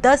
10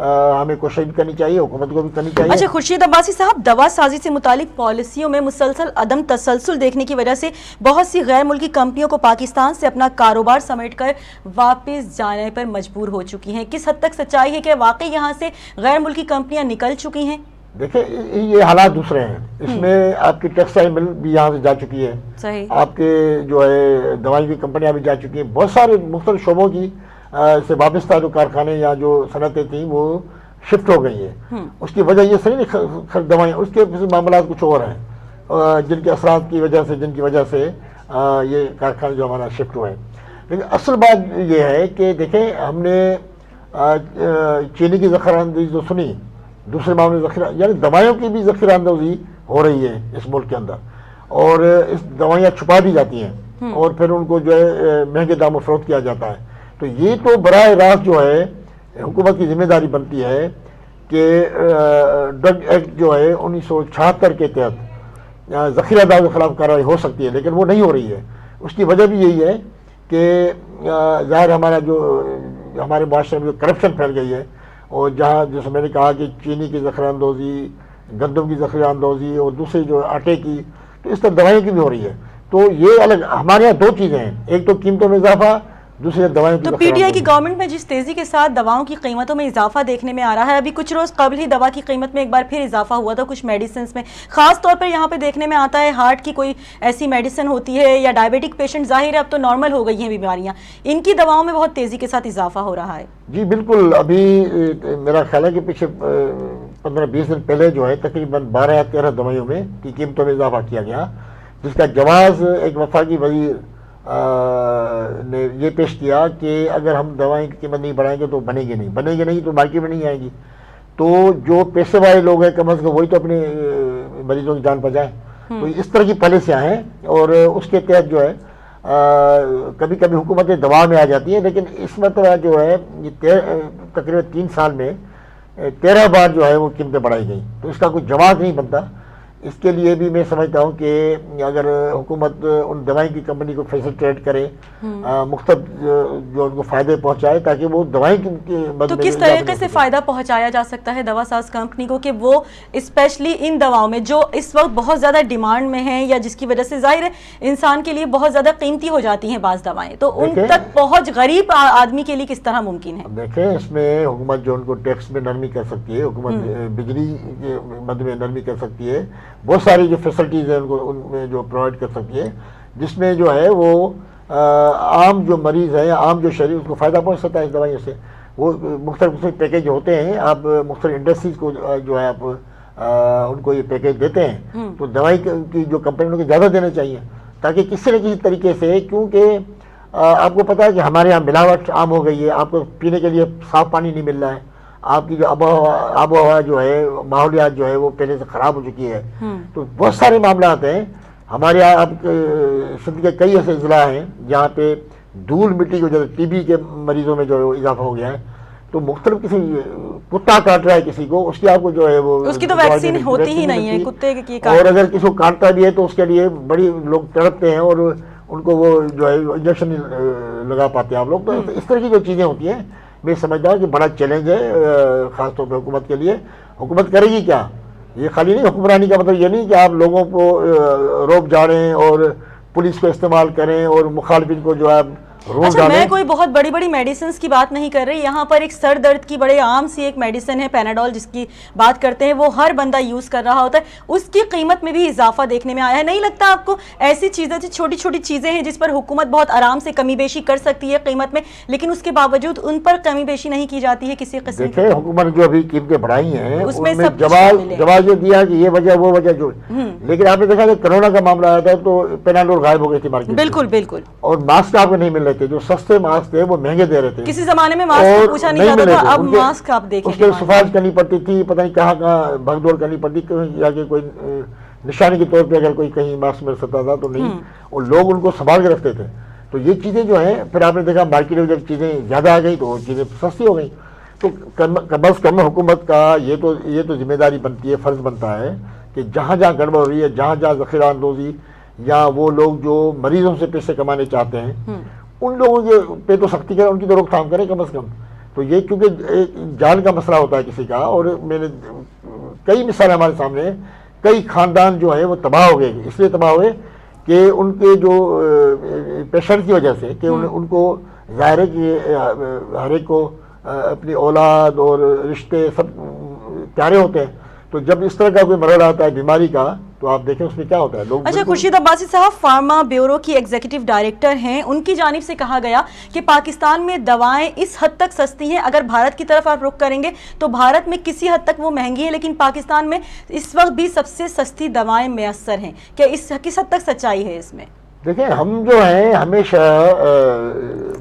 ہمیں کوشش بھی کرنی چاہیے, حکومت کو بھی کرنی چاہیے. اچھا خورشید عباسی صاحب, دوا سازی سے متعلق پالیسیوں میں مسلسل عدم تسلسل دیکھنے کی وجہ سے بہت سی غیر ملکی کمپنیوں کو پاکستان سے اپنا کاروبار سمیٹ کر واپس جانے پر مجبور ہو چکی ہیں. کس حد تک سچائی ہے کہ واقعی یہاں سے غیر ملکی کمپنیاں نکل چکی ہیں؟ دیکھیں یہ حالات دوسرے ہیں. اس میں آپ کی ٹیکسٹائل مل بھی یہاں سے جا چکی ہے, صحیح, آپ کے جو ہے دوائی کی کمپنیاں بھی جا چکی ہیں, بہت سارے مختلف شعبوں کی سے وابستہ جو کارخانے یا جو صنعتیں تھیں وہ شفٹ ہو گئی ہیں. اس کی وجہ یہ صحیح نہیں دوائیں, اس کے معاملات کچھ اور ہیں جن کے اثرات کی وجہ سے, جن کی وجہ سے یہ کارخانے جو ہمارا شفٹ ہوئے ہیں. لیکن اصل بات یہ ہے کہ دیکھیں ہم نے چینی کی ذخیرہ اندوزی جو سنی, دوسرے معاملے ذخیرہ یعنی دوائیوں کی بھی ذخیرہ اندوزی ہو رہی ہے اس ملک کے اندر, اور اس دوائیاں چھپا دی جاتی ہیں اور پھر ان کو جو ہے مہنگے داموں فروخت کیا جاتا ہے. تو یہ تو براہ راست جو ہے حکومت کی ذمہ داری بنتی ہے کہ ڈرگ ایکٹ جو ہے 1976 کے تحت ذخیرہ داروں کے خلاف کارروائی ہو سکتی ہے, لیکن وہ نہیں ہو رہی ہے. اس کی وجہ بھی یہی ہے کہ ظاہر ہمارا جو ہمارے معاشرے میں جو کرپشن پھیل گئی ہے, اور جہاں جیسے میں نے کہا کہ چینی کی ذخیرہ اندوزی, گندم کی ذخیرہ اندوزی اور دوسری جو آٹے کی, تو اس طرح دوائیوں کی بھی ہو رہی ہے. تو یہ الگ ہمارے یہاں دو چیزیں ہیں, ایک تو قیمتوں میں اضافہ, دوسری دوائیوں کی. تو پی ٹی آئی کی گورنمنٹ میں جس تیزی کے ساتھ دواؤں کی قیمتوں میں اضافہ دیکھنے میں آ رہا ہے, ابھی کچھ روز قبل ہی دوا کی قیمت میں ایک بار پھر اضافہ ہوا تھا کچھ میڈیسنز میں, خاص طور پر یہاں پہ دیکھنے میں آتا ہے ہارٹ کی کوئی ایسی میڈیسن ہوتی ہے یا ڈائبیٹک پیشنٹ, ظاہر ہے اب تو نارمل ہو گئی ہیں بیماریاں, ان کی دواؤں میں بہت تیزی کے ساتھ اضافہ ہو رہا ہے. جی بالکل, ابھی میرا خیال ہے کہ پیچھے 15-20 دن پہلے جو ہے تقریباً 12 یا 13 دوائیوں میں کی قیمتوں میں اضافہ کیا گیا, جس کا جواز ایک وفاقی وزیر نے یہ پیش کیا کہ اگر ہم دوائیں کی قیمت نہیں بڑھائیں گے تو بنے گی نہیں تو مارکیٹ میں نہیں آئے گی. تو جو پیسے والے لوگ ہیں کم از کم وہی تو اپنے مریضوں کی جان بچائیں. تو اس طرح کی پالیسیاں ہیں, اور اس کے تحت جو ہے کبھی کبھی حکومتیں دباؤ میں آ جاتی ہیں, لیکن اس مرتبہ جو ہے یہ تقریباً 3 سال میں 13 بار جو ہے وہ قیمتیں بڑھائی گئیں. تو اس کا کوئی جواز نہیں بنتا. اس کے لیے بھی میں سمجھتا ہوں کہ اگر حکومت ان دوائی کی کمپنی کو فیسلٹیٹ کرے, مختلف جو ان کو فائدے پہنچائے, تاکہ وہ دوائی کی تو کس طریقے سے فائدہ پہنچایا جا سکتا ہے دوا ساز کمپنی کو کہ وہ اسپیشلی ان دواؤں میں جو اس وقت بہت زیادہ ڈیمانڈ میں ہیں, یا جس کی وجہ سے ظاہر ہے انسان کے لیے بہت زیادہ قیمتی ہو جاتی ہیں بعض دوائیں, تو ان تک پہنچ غریب آدمی کے لیے کس طرح ممکن ہے؟ دیکھیں اس میں حکومت جو ان کو ٹیکس میں نرمی کر سکتی ہے, حکومت بجلی کے مد میں نرمی کر سکتی ہے, بہت ساری جو فیسلٹیز ہیں ان کو ان میں جو پرووائڈ کر سکتی ہے, جس میں جو ہے وہ عام جو مریض ہے یا عام جو شہری اس کو فائدہ پہنچ سکتا ہے اس دوائیوں سے. وہ مختلف پیکیج ہوتے ہیں, آپ مختلف انڈسٹریز کو جو ہے آپ ان کو یہ پیکیج دیتے ہیں, تو دوائی کی جو کمپنیوں کو زیادہ دینا چاہیے, تاکہ کسی نہ کسی طریقے سے, کیونکہ آپ کو پتہ ہے کہ ہمارے یہاں ملاوٹ عام ہو گئی ہے, آپ کو پینے کے لیے صاف پانی نہیں مل رہا ہے, آپ کی جو آب و ہوا جو ہے, ماحولیات جو ہے وہ پہلے سے خراب ہو چکی ہے. تو بہت سارے معاملات ہیں ہمارے یہاں. آپ سندھ کے کئی ایسے اضلاع ہیں جہاں پہ دھول مٹی کی وجہ سے ٹی بی کے مریضوں میں جو ہے وہ اضافہ ہو گیا ہے. تو مختلف کسی کتا کاٹ رہا ہے کسی کو, اس کی آپ کو جو ہے وہ اس کی تو ویکسین ہوتی ہی نہیں ہے کتے کی, اور اگر کسی کو کاٹتا بھی ہے تو اس کے لیے بڑی لوگ تڑپتے ہیں اور ان کو وہ جو ہے انجیکشن نہیں لگا پاتے ہیں آپ لوگ. تو اس طرح کی جو چیزیں ہوتی ہیں, میں سمجھتا ہوں کہ بڑا چیلنج ہے خاص طور پہ حکومت کے لیے. حکومت کرے گی کیا؟ یہ خالی نہیں, حکمرانی کا مطلب یہ نہیں کہ آپ لوگوں کو روپ جاڑیں اور پولیس کو استعمال کریں اور مخالفین کو جو ہے اچھا میں کوئی بہت بڑی بڑی میڈیسنز کی بات نہیں کر رہی, یہاں پر ایک سر درد کی بڑے عام سی ایک میڈیسن ہے پیناڈول, جس کی بات کرتے ہیں, وہ ہر بندہ یوز کر رہا ہوتا ہے, اس کی قیمت میں بھی اضافہ دیکھنے میں آیا ہے. نہیں لگتا آپ کو ایسی چیزیں چھوٹی چھوٹی چیزیں ہیں جس پر حکومت بہت آرام سے کمی بیشی کر سکتی ہے قیمت میں, لیکن اس کے باوجود ان پر کمی بیشی نہیں کی جاتی ہے کسی قسم کی؟ دیکھیں حکومت جو ابھی قیمتیں بڑھائی ہیں اس میں جواز یہ دیا کہ یہ وجہ وہ وجہ جو, لیکن آپ نے دیکھا کہ کرونا کا معاملہ آیا تھا تو پیناڈول غائب ہو گئی تھی مارکیٹ. بالکل بالکل. اور ماسک آپ کو نہیں مل رہے تھے, جو سستے ماسک تھے وہ مہنگے دے رہے تھے. کسی زمانے میں ماسک پوچھا نہیں جاتا تھا, اب ماسک آپ دیکھیں اس کے سفارش کرنی پڑتی تھی, پتہ نہیں کہاں کہاں بھگ دوڑ کرنی پڑتی, یا کہ کوئی نشانی کے طور پہ اگر کوئی کہیں ماسک مل سکتا تھا تو نہیں, اور لوگ ان کو سنبھال کے رکھتے تھے. تو یہ چیزیں جو ہیں پھر آپ نے دیکھا مارکیٹ میں جب چیزیں زیادہ آ گئی تو وہ چیزیں سستی ہو گئیں. تو کم از کم حکومت کا یہ تو ذمہ داری بنتی ہے, فرض بنتا ہے کہ جہاں جہاں گڑبڑ ہو رہی ہے, جہاں جہاں ذخیرہ اندوزی یا وہ لوگ جو مریضوں سے پیسے کمانے چاہتے ہیں ان لوگوں کے پہ تو سختی کریں, ان کی تو روک تھام کریں کم از کم. تو یہ کیونکہ ایک جان کا مسئلہ ہوتا ہے کسی کا، اور میں نے کئی مثالیں ہمارے سامنے ہیں، کئی خاندان جو ہے وہ تباہ ہو گئے، اس لیے تباہ ہوئے کہ ان کے جو پیشنٹ کی وجہ سے کہ ان کو ظاہر ہے کہ ہر ایک کو اپنی اولاد اور رشتے سب پیارے ہوتے ہیں، تو جب اس طرح کا کوئی مرحلہ آتا ہے بیماری کا تو آپ دیکھیں اس میں کیا ہوتا ہے لوگ۔ اچھا، خورشید عباسی صاحب فارما بیورو کی ایگزیکٹو ڈائریکٹر ہیں، ان کی جانب سے کہا گیا کہ پاکستان میں دوائیں اس حد تک سستی ہیں، اگر بھارت کی طرف آپ رخ کریں گے تو بھارت میں کسی حد تک وہ مہنگی ہیں، لیکن پاکستان میں اس وقت بھی سب سے سستی دوائیں میسر ہیں، کیا کس حد تک سچائی ہے اس میں؟ دیکھیں ہم جو ہیں ہمیشہ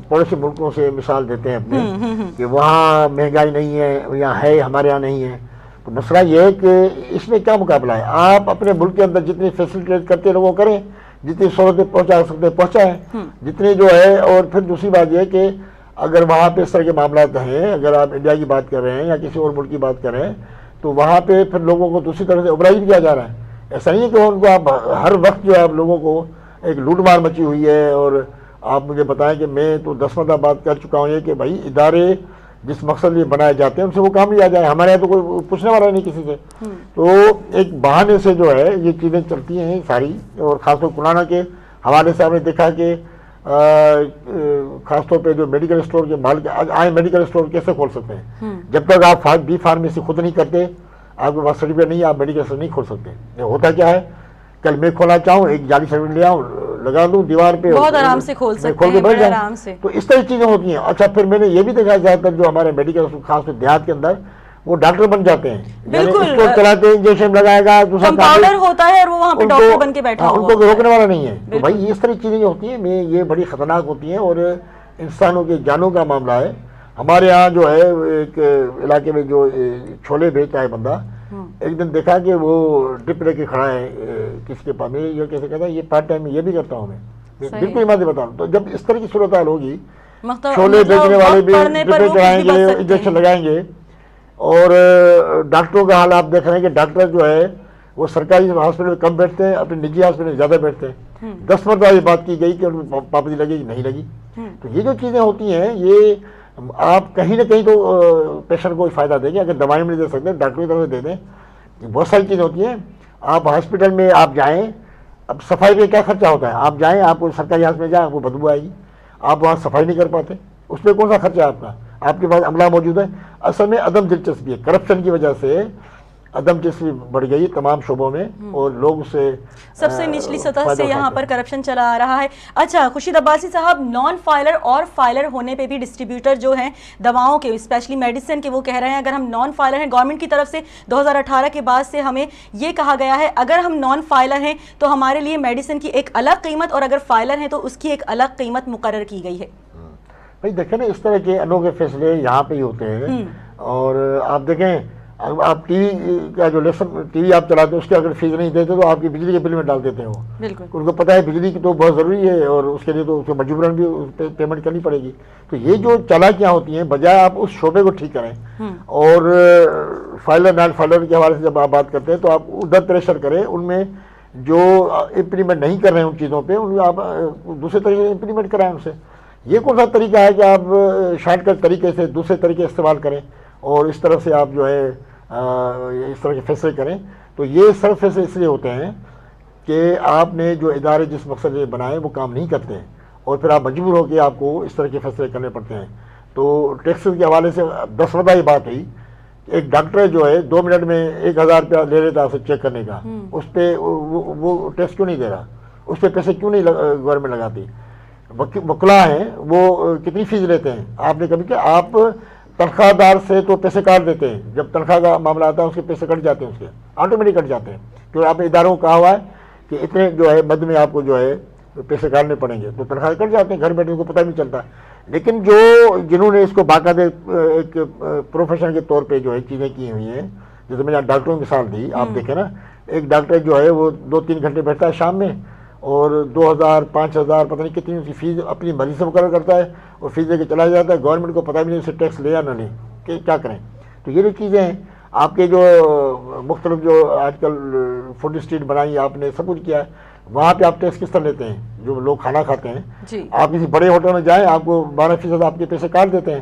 پڑوسی ملکوں سے مثال دیتے ہیں اپنے کہ وہاں مہنگائی نہیں ہے، یہاں ہے، ہمارے یہاں نہیں ہے، تو مسئلہ یہ ہے کہ اس میں کیا مقابلہ ہے؟ آپ اپنے ملک کے اندر جتنی فیسلٹیز کرتے لوگوں کریں، جتنی سہولتیں پہنچا سکتے پہنچائیں، جتنی جو ہے، اور پھر دوسری بات یہ کہ اگر وہاں پہ اس طرح کے معاملات ہیں، اگر آپ انڈیا کی بات کر رہے ہیں یا کسی اور ملک کی بات کر رہے ہیں، تو وہاں پہ پھر لوگوں کو دوسری طرح سے ابرائی بھی کیا جا رہا ہے۔ ایسا نہیں ہے کہ ان کو آپ ہر وقت جو ہے آپ لوگوں کو ایک لوٹ مار مچی ہوئی ہے، اور آپ مجھے بتائیں کہ میں تو 10 مرتبہ بات کر چکا ہوں یہ کہ بھائی ادارے جس مقصد لیے بنائے جاتے ہیں ان سے وہ کام لیا جائے، ہمارے یہاں تو کوئی پوچھنے والا نہیں کسی سے، تو ایک بہانے سے جو ہے یہ چیزیں چلتی ہیں ساری، اور خاص طور کورونا کے حوالے سے آپ نے دیکھا کہ خاص طور پہ جو میڈیکل اسٹور کے مالک آئے میڈیکل اسٹور کیسے کھول سکتے ہیں؟ جب تک آپ بی فارمیسی خود نہیں کرتے، آپ کے پاس سرٹیفکیٹ نہیں ہے، آپ میڈیکل اسٹور نہیں کھول سکتے۔ یہ ہوتا کیا ہے، کل میں کھولنا چاہوں ایک جعلی سرٹیفکیٹ لے آؤں، لگا دوں دیوار پہ، بہت آرام سے کھول سکتے ہیں، بڑے آرام سے، تو اس طرح چیزیں ہوتی ہیں۔ اچھا پھر میں نے یہ بھی دیکھا زیادہ تر جو ہمارے میڈیکل خاص طور دیہات کے اندر وہ ڈاکٹر بن جاتے ہیں، بالکل اسٹور چلاتے ہیں، انجیکشن لگائے گا، دوسرا کمپاؤنڈر ہوتا ہے اور وہ وہاں پہ ڈاکٹر بن کے بیٹھا ہوا، ان کو روکنے والا نہیں ہے۔ تو بھائی اس طرح چیزیں جو ہوتی ہیں یہ بڑی خطرناک ہوتی ہیں، اور انسانوں کے جانوں کا معاملہ ہے۔ ہمارے یہاں جو ہے ایک علاقے میں جو چھولے بیچتا ہے بندہ، ایک دن دیکھا کہ وہ ڈپ لے کے کھڑا ہے کس کے پاس، میں یہ کیسے کہتا ہے یہ پارٹ ٹائم یہ بھی کرتا ہوں میں، بالکل ایمانداری بتاؤں۔ تو جب اس طرح کی صورتحال ہوگی، چھولے بیچنے والے بھی ڈپے چڑھائیں گے، انجیکشن لگائیں گے، اور ڈاکٹروں کا حال آپ دیکھ رہے ہیں کہ ڈاکٹر جو ہے وہ سرکاری ہاسپٹل میں کم بیٹھتے ہیں، اپنے نجی ہاسپٹل میں زیادہ بیٹھتے ہیں۔ 10 مرتبہ یہ بات کی گئی کہ ان کو پابندی لگے گی، نہیں لگی۔ تو یہ جو چیزیں ہوتی ہیں یہ آپ کہیں نہ کہیں تو پیشنٹ کو فائدہ دیں گے، اگر دوائیں میں نہیں دے سکتے ڈاکٹر کی طرف سے دے دیں۔ بہت ساری چیزیں ہوتی ہیں، آپ ہاسپٹل میں آپ جائیں، اب صفائی پہ کیا خرچہ ہوتا ہے، آپ جائیں، آپ کو سرکاری ہاسپٹل میں جائیں، آپ کو بدبو آئے گی، آپ وہاں صفائی نہیں کر پاتے، اس پہ کون سا خرچہ ہے آپ کا؟ آپ کے پاس عملہ موجود ہے۔ اصل میں عدم دلچسپی ہے، کرپشن کی وجہ سے عدم دلچسپی بڑھ گئی تمام شعبوں میں، اور لوگ اس سے سب سے نچلی سطح سے یہاں پر کرپشن چلا آ رہا ہے۔ اچھا خورشید عباسی صاحب، نان فائلر اور فائلر ہونے پہ بھی ڈسٹریبیوٹر جو ہیں دواؤں کے، اسپیشلی میڈیسن کے، وہ کہہ رہے ہیں اگر ہم نان فائلر ہیں، گورنمنٹ کی طرف سے 2018 کے بعد سے ہمیں یہ کہا گیا ہے اگر ہم نان فائلر ہیں تو ہمارے لیے میڈیسن کی ایک الگ قیمت، اور اگر فائلر ہیں تو اس کی ایک الگ قیمت مقرر کی گئی ہے۔ بھائی دیکھیں نا اس طرح کے انوکھے فیصلے یہاں پہ ہی ہوتے ہیں، اور آپ دیکھیں آپ ٹی وی کا جو لیسن ٹی وی آپ چلاتے ہیں اس کے اگر فیس نہیں دیتے تو آپ کی بجلی کے بل میں ڈال دیتے ہیں وہ، بالکل ان کو پتہ ہے بجلی کی تو بہت ضروری ہے، اور اس کے لیے تو اس کو مجبوراً بھی اس پہ پیمنٹ کرنی پڑے گی۔ تو یہ جو چالاکیاں ہوتی ہیں، بجائے آپ اس شعبے کو ٹھیک کریں، اور فائلر نان فائلر کے حوالے سے جب آپ بات کرتے ہیں تو آپ ادھر پریشر کریں، ان میں جو امپلیمنٹ نہیں کر رہے ہیں ان چیزوں پہ ان آپ دوسرے طریقے سے امپلیمنٹ کرائیں ان سے۔ یہ کون سا طریقہ ہے کہ آپ شارٹ کٹ طریقے سے دوسرے طریقے استعمال کریں اور اس طرح سے آپ جو ہے اس طرح کے فیصلے کریں؟ تو یہ سب فیصلے اس لیے ہوتے ہیں کہ آپ نے جو ادارے جس مقصد سے بنائے وہ کام نہیں کرتے ہیں، اور پھر آپ مجبور ہو کے آپ کو اس طرح کے فیصلے کرنے پڑتے ہیں۔ تو ٹیکسز کے حوالے سے 10 مرتبہ یہ بات ہوئی، ایک ڈاکٹر جو ہے 2 منٹ میں 1000 روپیہ لے لیتا ہے اسے چیک کرنے کا، اس پہ وہ ٹیسٹ کیوں نہیں دے رہا، اس پہ پیسے کیوں نہیں گورنمنٹ لگاتی؟ وکلاء ہیں وہ کتنی فیس لیتے ہیں؟ آپ نے کبھی کہ آپ تنخواہ دار سے تو پیسے کاٹ دیتے ہیں، جب تنخواہ کا معاملہ آتا ہے اس کے پیسے کٹ جاتے ہیں، اس کے آٹومیٹک کٹ جاتے ہیں، کیونکہ آپ نے اداروں کو کہا ہوا ہے کہ اتنے جو ہے مد میں آپ کو جو ہے پیسے کاٹنے پڑیں گے، تو تنخواہ کٹ جاتے ہیں، گھر بیٹھے کو پتہ نہیں چلتا۔ لیکن جنہوں نے اس کو باقاعدہ ایک پروفیشن کے طور پہ جو ہے چیزیں کی ہوئی ہیں، جیسے میں نے ڈاکٹروں کی مثال دی، آپ دیکھیں نا ایک ڈاکٹر جو ہے وہ 2-3 گھنٹے بیٹھتا ہے شام میں، اور 2000 5000 پتہ نہیں کتنی اس کی فیس اپنی مرضی سے مقرر کرتا ہے، اور فیس دے کے چلا جاتا ہے، گورنمنٹ کو پتہ بھی نہیں اسے ٹیکس لے یا نہ لیں کہ کیا کریں۔ تو یہ جو چیزیں ہیں، آپ کے جو مختلف جو آج کل فوڈ اسٹریٹ بنائی آپ نے، سب کچھ کیا ہے، وہاں پہ آپ ٹیکس کس طرح لیتے ہیں؟ جو لوگ کھانا کھاتے ہیں، آپ کسی بڑے ہوٹل میں جائیں، آپ کو 12% آپ کے پیسے کاٹ دیتے ہیں،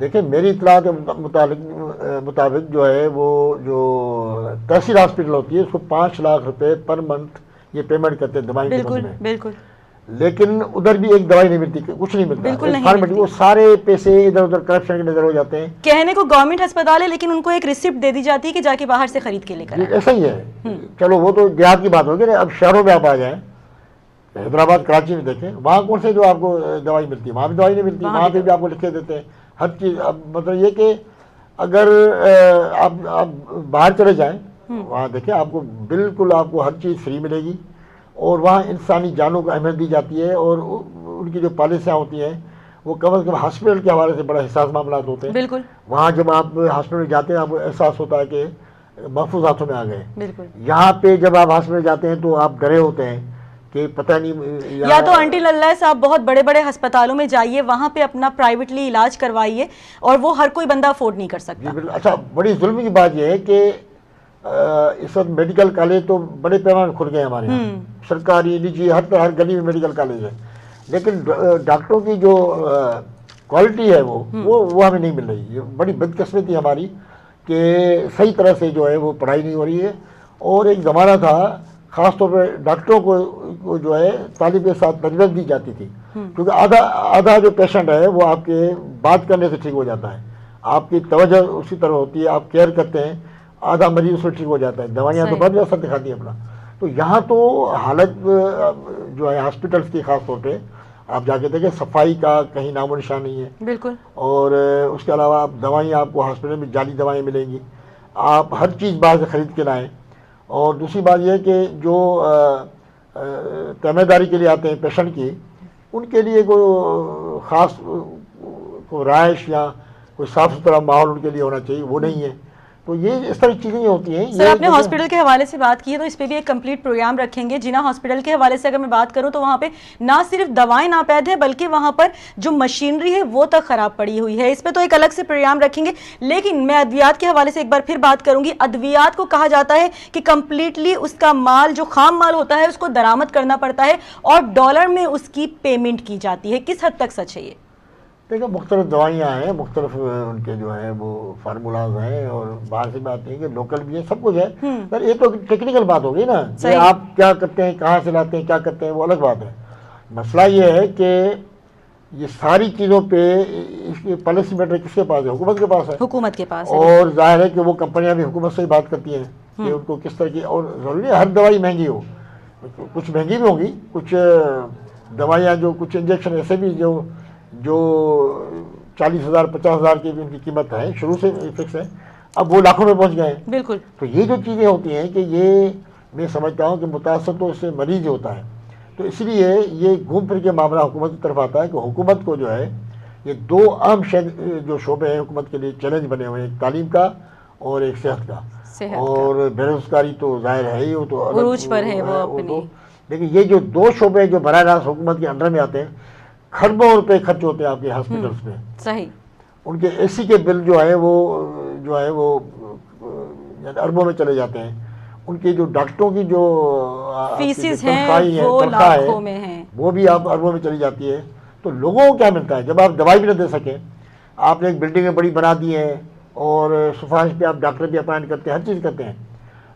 دیکھیں میری اطلاع کے مطابق جو ہے وہ جو تحصیل ہاسپٹل ہوتی ہے اس کو 5 لاکھ روپے پر منتھ یہ پیمنٹ کرتے ہیں دوائی بالکل بالکل، لیکن ادھر بھی ایک دوائی نہیں ملتی، کچھ نہیں ملتا، بالکل نہیں فارمیلٹی، ملتی۔ وہ سارے پیسے ادھر ادھر کرپشن کے نظر ہو جاتے ہیں۔ کہنے کو گورنمنٹ ہسپتال ہے لیکن ان کو ایک ریسپٹ دے دی جاتی ہے کہ جا کے باہر سے خرید کے لے کر آئیں۔ ایسا ہی ہے، چلو وہ تو دیہات کی بات ہوگی نا، اب شہروں میں آپ آ جائیں، حیدرآباد کراچی میں دیکھیں، وہاں کون سے جو آپ کو دوائی ملتی ہے، وہاں بھی دوائی نہیں ملتی، وہاں پہ بھی آپ کو لکھ کے دیتے ہیں ہر چیز۔ اب مطلب یہ کہ اگر آپ باہر چلے جائیں وہاں دیکھیں آپ کو بالکل آپ کو ہر چیز فری ملے گی، اور وہاں انسانی جانوں کو اہمیت دی جاتی ہے، اور ان کی جو پالیسیاں ہوتی ہیں وہ کم از کم ہاسپٹل کے حوالے سے بڑا حساس معاملات ہوتے ہیں۔ بالکل وہاں جب آپ ہاسپٹل میں جاتے ہیں آپ کو احساس ہوتا ہے کہ محفوظ ہاتھوں میں آ گئے۔ بالکل، یہاں پہ جب آپ ہاسپٹل جاتے ہیں تو آپ ڈرے ہوتے ہیں کہ پتہ نہیں یا تو انٹل اللہ صاحب بہت بڑے بڑے ہسپتالوں میں جائیے، وہاں پہ اپنا پرائیویٹلی علاج کروائیے، اور وہ ہر کوئی بندہ افورڈ نہیں کر سکتا۔ اچھا بڑی ظلم کی بات یہ ہے کہ اس وقت میڈیکل کالج تو بڑے پیمانے کھل گئے ہمارے یہاں، سرکاری نجی ہر گلی میں میڈیکل کالج ہے، لیکن ڈاکٹروں کی جو کوالٹی ہے وہ ہمیں نہیں مل رہی۔ یہ بڑی بدقسمتی ہماری کہ صحیح طرح سے جو ہے وہ پڑھائی نہیں ہو رہی ہے، اور ایک زمانہ تھا خاص طور پہ ڈاکٹروں کو جو ہے طالب کے ساتھ تربیت دی جاتی تھی، کیونکہ آدھا جو پیشنٹ ہے وہ آپ کے بات کرنے سے ٹھیک ہو جاتا ہے، آپ کی توجہ اسی طرح ہوتی ہے، آپ کیئر کرتے ہیں، آدھا مریض اس میں ٹھیک ہو جاتا ہے، دوائیاں تو بہت اثر دکھاتی ہیں اپنا۔ تو یہاں تو حالت جو ہے ہاسپٹلس کی خاص طور پہ آپ جا کے دیکھیں صفائی کا کہیں نام و نشان نہیں ہے، بالکل، اور اس کے علاوہ دوائیاں آپ کو ہاسپٹل میں جعلی دوائیں ملیں گی، آپ ہر چیز باہر سے خرید کے لائیں۔ اور دوسری بات یہ ہے کہ جو تیمہ داری کے لیے آتے ہیں پیشنٹ کی، ان کے لیے کوئی خاص کوئی رہائش یا کوئی صاف ستھرا ماحول ان کے لیے ہونا چاہیے، وہ نہیں ہے۔ تو یہ اس طرح چیزیں ہوتی ہیں۔ سر آپ نے ہاسپٹل کے حوالے سے بات کی ہے تو اس پہ بھی ایک کمپلیٹ پروگرام رکھیں گے۔ جنا ہاسپٹل کے حوالے سے اگر میں بات کروں تو وہاں پہ نہ صرف دوائیں ناپید ہیں بلکہ وہاں پر جو مشینری ہے وہ تک خراب پڑی ہوئی ہے، اس پہ تو ایک الگ سے پروگرام رکھیں گے۔ لیکن میں ادویات کے حوالے سے ایک بار پھر بات کروں گی۔ ادویات کو کہا جاتا ہے کہ کمپلیٹلی اس کا مال جو خام مال ہوتا ہے اس کو درآمد کرنا پڑتا ہے اور ڈالر میں اس کی پیمنٹ کی جاتی ہے، کس حد تک سچ ہے یہ؟ دیکھیں مختلف دوائیاں ہیں، مختلف ان کے جو ہیں وہ فارمولاز ہیں، اور باہر سے بات ہے کہ لوکل بھی ہے، سب کچھ ہے۔ پر یہ تو ٹیکنیکل بات ہوگی نا کہ آپ کیا کرتے ہیں، کہاں سے لاتے ہیں، کیا کرتے ہیں، وہ الگ بات ہے۔ مسئلہ یہ ہے کہ یہ ساری چیزوں پہ اس کی پالیسی میٹر کس کے پاس ہے؟ حکومت کے پاس ہے، حکومت کے پاس ہے، اور ظاہر ہے کہ وہ کمپنیاں بھی حکومت سے ہی بات کرتی ہیں کہ ان کو کس طرح کی، اور ضروری ہے ہر دوائی مہنگی ہو، کچھ مہنگی بھی ہوگی، کچھ دوائیاں جو کچھ انجیکشن ایسے بھی جو 40,000 50,000 کی بھی ان کی قیمت ہے، شروع سے فکس ہے، اب وہ لاکھوں میں پہنچ گئے ہیں۔ بالکل، تو یہ جو چیزیں ہوتی ہیں کہ یہ میں سمجھتا ہوں کہ متاثر تو اس سے مریض ہی ہوتا ہے، تو اس لیے یہ گھوم پھر کے معاملہ حکومت کی طرف آتا ہے کہ حکومت کو جو ہے یہ دو اہم جو شعبے ہیں حکومت کے لیے چیلنج بنے ہوئے ہیں، ایک تعلیم کا اور ایک صحت کا، اور بے روزگاری تو ظاہر ہے ہی، وہ تو عروج پر ہے وہ اپنی، لیکن یہ جو دو شعبے جو براہ راست حکومت کے انڈر میں آتے ہیں، کھربوں روپے خرچ ہوتے ہیں آپ کے ہاسپٹلس میں، صحیح، ان کے اے سی کے بل جو ہے وہ اربوں میں چلے جاتے ہیں، ان کی جو ڈاکٹروں کی جو فیسز تنخواہیں ہیں وہ لاکھوں میں ہیں، وہ بھی آپ اربوں میں چلی جاتی ہے۔ تو لوگوں کو کیا ملتا ہے جب آپ دوائی بھی نہ دے سکیں، آپ نے ایک بلڈنگیں بڑی بنا دی ہیں اور سفارش پہ آپ ڈاکٹر بھی اپائنٹ کرتے ہیں، ہر چیز کرتے ہیں،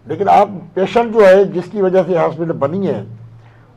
لیکن آپ پیشنٹ جو ہے جس کی وجہ سے ہاسپٹل بنی ہے،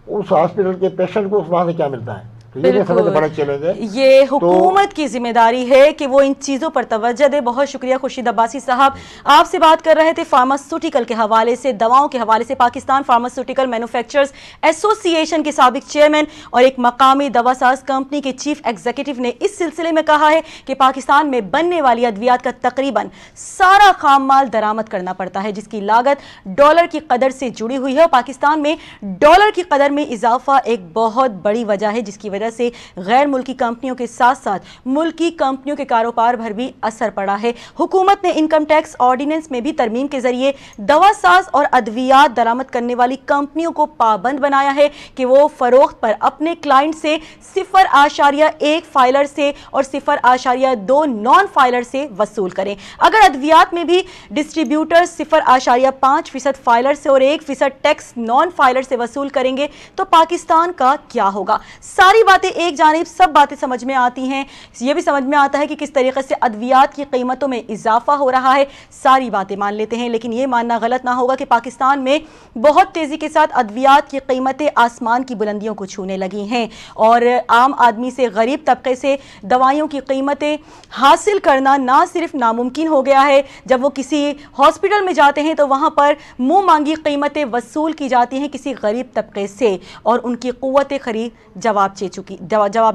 اس ہاسپٹل کے پیشنٹ کو وہاں سے کیا ملتا ہے؟ بڑا چیلنج ہے۔ یہ حکومت کی ذمہ داری ہے کہ وہ ان چیزوں پر توجہ دے۔ بہت شکریہ خورشید عباسی صاحب، آپ سے بات کر رہے تھے فارماسیوٹیکل کے حوالے سے، دواؤں کے حوالے سے۔ پاکستان فارماسیوٹیکل مینوفیکچررز ایسوسی ایشن کے سابق چیئرمین اور ایک مقامی دوا ساز کمپنی کے چیف ایگزیکٹو نے اس سلسلے میں کہا ہے کہ پاکستان میں بننے والی ادویات کا تقریباً سارا خام مال درآمد کرنا پڑتا ہے، جس کی لاگت ڈالر کی قدر سے جڑی ہوئی ہے، اور پاکستان میں ڈالر کی قدر میں اضافہ ایک بہت بڑی وجہ ہے، جس کی وجہ سے غیر ملکی کمپنیوں کے ساتھ ساتھ ملکی کمپنیوں کے کاروبار پر بھی اثر پڑا ہے۔ حکومت نے انکم ٹیکس آرڈیننس میں بھی ترمیم کے ذریعے دوا ساز اور ادویات درآمد کرنے والی کمپنیوں کو پابند بنایا ہے کہ وہ فروخت پر اپنے کلائنٹ سے 0.1 فائلر سے اور 0.2 نان فائلر سے وصول کریں۔ اگر ادویات میں بھی ڈسٹریبیوٹر 0.5% فائلر سے اور 1% ٹیکس نان فائلر سے وصول کریں گے تو پاکستان کا کیا ہوگا؟ ساری باتیں ایک جانب سب باتیں سمجھ میں آتی ہیں، یہ بھی سمجھ میں آتا ہے کہ کس طریقے سے ادویات کی قیمتوں میں اضافہ ہو رہا ہے، ساری باتیں مان لیتے ہیں، لیکن یہ ماننا غلط نہ ہوگا کہ پاکستان میں بہت تیزی کے ساتھ ادویات کی قیمتیں آسمان کی بلندیوں کو چھونے لگی ہیں، اور عام آدمی سے غریب طبقے سے دوائیوں کی قیمتیں حاصل کرنا نہ صرف ناممکن ہو گیا ہے، جب وہ کسی ہاسپٹل میں جاتے ہیں تو وہاں پر منہ مانگی قیمتیں وصول کی جاتی ہیں کسی غریب طبقے سے، اور ان کی قوت خرید جواب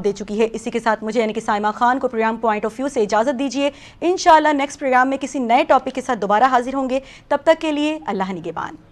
دے چکی ہے۔ اسی کے ساتھ مجھے یعنی کہ سائمہ خان کو پروگرام پوائنٹ آف ویو سے اجازت دیجیے، انشاءاللہ نیکسٹ پروگرام میں کسی نئے ٹاپک کے ساتھ دوبارہ حاضر ہوں گے، تب تک کے لیے اللہ نگہبان۔